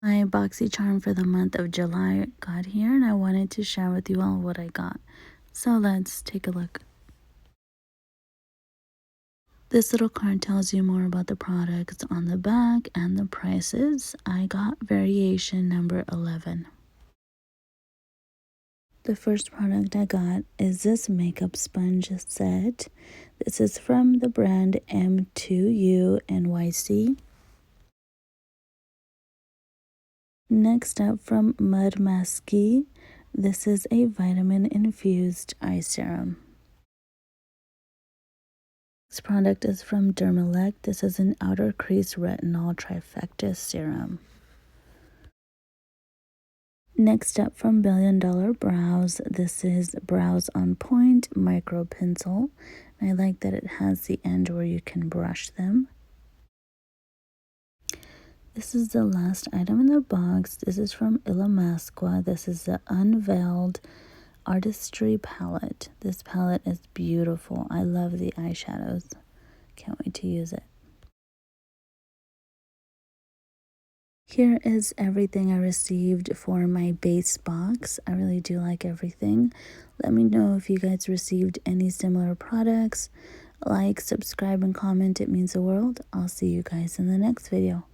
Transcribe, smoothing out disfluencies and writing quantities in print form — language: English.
My BoxyCharm for the month of July got here and I wanted to share with you all what I got. So let's take a look. This little card tells you more about the products on the back and the prices. I got variation number 11. The first product I got is this makeup sponge set. This is from the brand M2U NYC. Next up from Mud Maskey, this is a vitamin infused eye serum. This product is from Dermalect. This is an outer crease retinol trifecta serum. Next up from Billion Dollar Brows, this is Brows on Point Micro Pencil. I like that it has the end where you can brush them. This is the last item in the box. This is from Ilamasqua. This is the Unveiled Artistry palette. This palette is beautiful. I love the eyeshadows. Can't wait to use it. Here is everything I received for my base box. I really do like everything. Let me know if you guys received any similar products. Like, subscribe, and comment. It means the world. I'll see you guys in the next video.